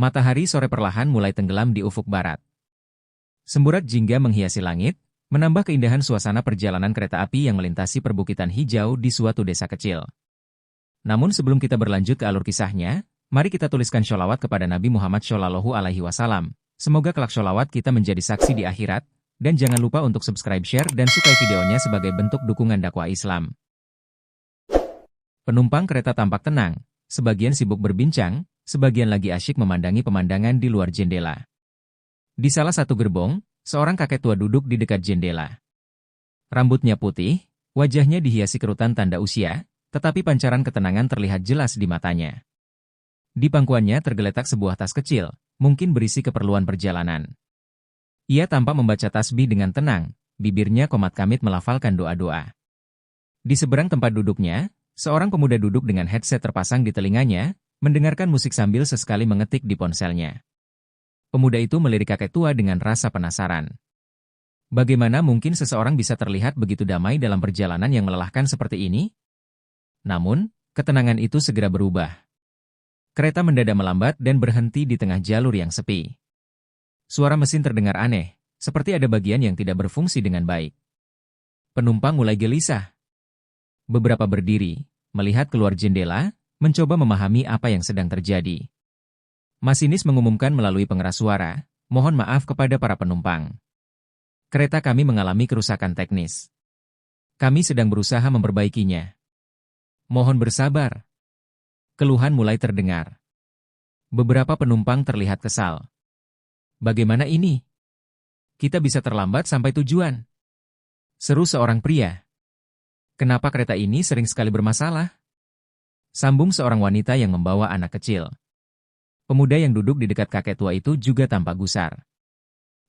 Matahari sore perlahan mulai tenggelam di ufuk barat. Semburat jingga menghiasi langit, menambah keindahan suasana perjalanan kereta api yang melintasi perbukitan hijau di suatu desa kecil. Namun sebelum kita berlanjut ke alur kisahnya, mari kita tuliskan sholawat kepada Nabi Muhammad Shallallahu Alaihi Wasallam. Semoga kelak sholawat kita menjadi saksi di akhirat, dan jangan lupa untuk subscribe, share, dan sukai videonya sebagai bentuk dukungan dakwah Islam. Penumpang kereta tampak tenang, sebagian sibuk berbincang, sebagian lagi asyik memandangi pemandangan di luar jendela. Di salah satu gerbong, seorang kakek tua duduk di dekat jendela. Rambutnya putih, wajahnya dihiasi kerutan tanda usia, tetapi pancaran ketenangan terlihat jelas di matanya. Di pangkuannya tergeletak sebuah tas kecil, mungkin berisi keperluan perjalanan. Ia tampak membaca tasbih dengan tenang, bibirnya komat-kamit melafalkan doa-doa. Di seberang tempat duduknya, seorang pemuda duduk dengan headset terpasang di telinganya, mendengarkan musik sambil sesekali mengetik di ponselnya. Pemuda itu melirik kakek tua dengan rasa penasaran. Bagaimana mungkin seseorang bisa terlihat begitu damai dalam perjalanan yang melelahkan seperti ini? Namun, ketenangan itu segera berubah. Kereta mendadak melambat dan berhenti di tengah jalur yang sepi. Suara mesin terdengar aneh, seperti ada bagian yang tidak berfungsi dengan baik. Penumpang mulai gelisah. Beberapa berdiri, melihat keluar jendela, mencoba memahami apa yang sedang terjadi. Masinis mengumumkan melalui pengeras suara, "Mohon maaf kepada para penumpang. Kereta kami mengalami kerusakan teknis. Kami sedang berusaha memperbaikinya. Mohon bersabar." Keluhan mulai terdengar. Beberapa penumpang terlihat kesal. "Bagaimana ini? Kita bisa terlambat sampai tujuan," seru seorang pria. "Kenapa kereta ini sering sekali bermasalah?" Sambung seorang wanita yang membawa anak kecil. Pemuda yang duduk di dekat kakek tua itu juga tampak gusar.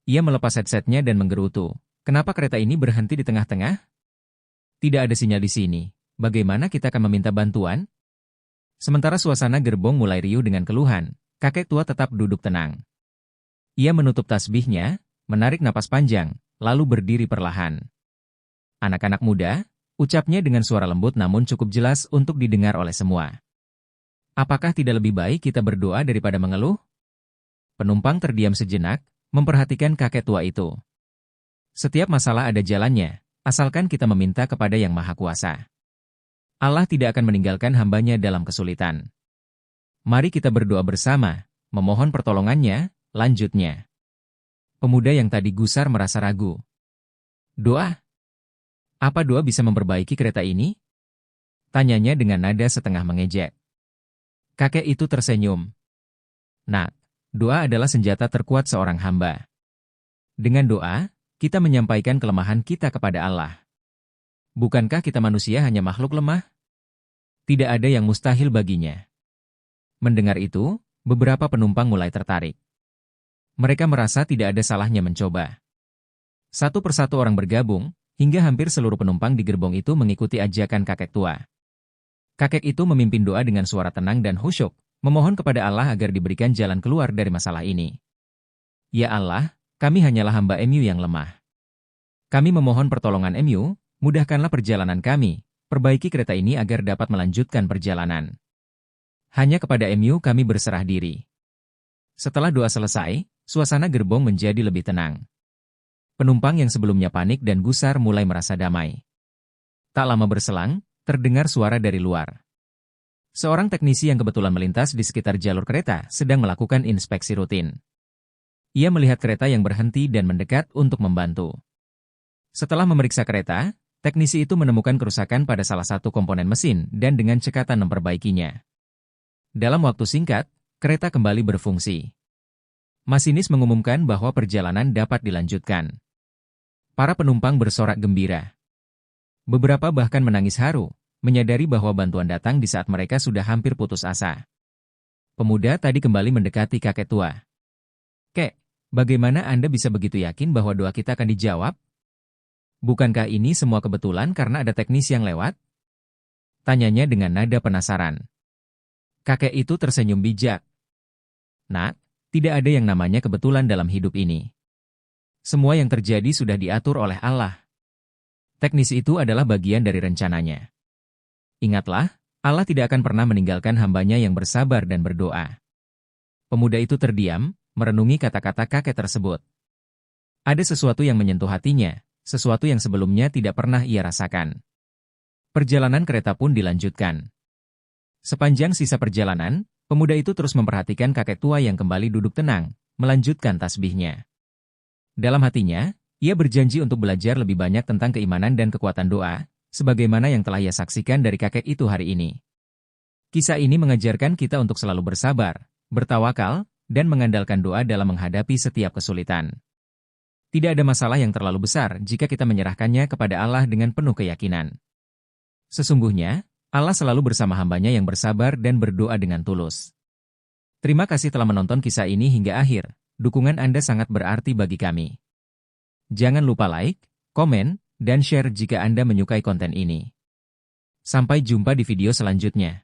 Ia melepas headsetnya dan menggerutu. "Kenapa kereta ini berhenti di tengah-tengah? Tidak ada sinyal di sini. Bagaimana kita akan meminta bantuan?" Sementara suasana gerbong mulai riuh dengan keluhan, kakek tua tetap duduk tenang. Ia menutup tasbihnya, menarik napas panjang, lalu berdiri perlahan. "Anak-anak muda," ucapnya dengan suara lembut namun cukup jelas untuk didengar oleh semua. "Apakah tidak lebih baik kita berdoa daripada mengeluh?" Penumpang terdiam sejenak, memperhatikan kakek tua itu. "Setiap masalah ada jalannya, asalkan kita meminta kepada Yang Maha Kuasa. Allah tidak akan meninggalkan hambanya dalam kesulitan. Mari kita berdoa bersama, memohon pertolongannya," lanjutnya. Pemuda yang tadi gusar merasa ragu. "Doa? Apa doa bisa memperbaiki kereta ini?" Tanyanya dengan nada setengah mengejek. Kakek itu tersenyum. "Nak, doa adalah senjata terkuat seorang hamba. Dengan doa, kita menyampaikan kelemahan kita kepada Allah. Bukankah kita manusia hanya makhluk lemah? Tidak ada yang mustahil baginya." Mendengar itu, beberapa penumpang mulai tertarik. Mereka merasa tidak ada salahnya mencoba. Satu persatu orang bergabung, hingga hampir seluruh penumpang di gerbong itu mengikuti ajakan kakek tua. Kakek itu memimpin doa dengan suara tenang dan khusyuk, memohon kepada Allah agar diberikan jalan keluar dari masalah ini. "Ya Allah, kami hanyalah hamba MU yang lemah. Kami memohon pertolongan MU, mudahkanlah perjalanan kami, perbaiki kereta ini agar dapat melanjutkan perjalanan. Hanya kepada MU kami berserah diri." Setelah doa selesai, suasana gerbong menjadi lebih tenang. Penumpang yang sebelumnya panik dan gusar mulai merasa damai. Tak lama berselang, terdengar suara dari luar. Seorang teknisi yang kebetulan melintas di sekitar jalur kereta sedang melakukan inspeksi rutin. Ia melihat kereta yang berhenti dan mendekat untuk membantu. Setelah memeriksa kereta, teknisi itu menemukan kerusakan pada salah satu komponen mesin dan dengan cekatan memperbaikinya. Dalam waktu singkat, kereta kembali berfungsi. Masinis mengumumkan bahwa perjalanan dapat dilanjutkan. Para penumpang bersorak gembira. Beberapa bahkan menangis haru, menyadari bahwa bantuan datang di saat mereka sudah hampir putus asa. Pemuda tadi kembali mendekati kakek tua. "Kek, bagaimana Anda bisa begitu yakin bahwa doa kita akan dijawab? Bukankah ini semua kebetulan karena ada teknis yang lewat?" Tanyanya dengan nada penasaran. Kakek itu tersenyum bijak. "Nak, tidak ada yang namanya kebetulan dalam hidup ini. Semua yang terjadi sudah diatur oleh Allah. Teknis itu adalah bagian dari rencananya. Ingatlah, Allah tidak akan pernah meninggalkan hambanya yang bersabar dan berdoa. Pemuda itu terdiam, merenungi kata-kata kakek tersebut. Ada sesuatu yang menyentuh hatinya, sesuatu yang sebelumnya tidak pernah ia rasakan. Perjalanan kereta pun dilanjutkan. Sepanjang sisa perjalanan, pemuda itu terus memperhatikan kakek tua yang kembali duduk tenang, melanjutkan tasbihnya. Dalam hatinya, ia berjanji untuk belajar lebih banyak tentang keimanan dan kekuatan doa, sebagaimana yang telah ia saksikan dari kakek itu hari ini. Kisah ini mengajarkan kita untuk selalu bersabar, bertawakal, dan mengandalkan doa dalam menghadapi setiap kesulitan. Tidak ada masalah yang terlalu besar jika kita menyerahkannya kepada Allah dengan penuh keyakinan. Sesungguhnya, Allah selalu bersama hambanya yang bersabar dan berdoa dengan tulus. Terima kasih telah menonton kisah ini hingga akhir. Dukungan Anda sangat berarti bagi kami. Jangan lupa like, komen, dan share jika Anda menyukai konten ini. Sampai jumpa di video selanjutnya.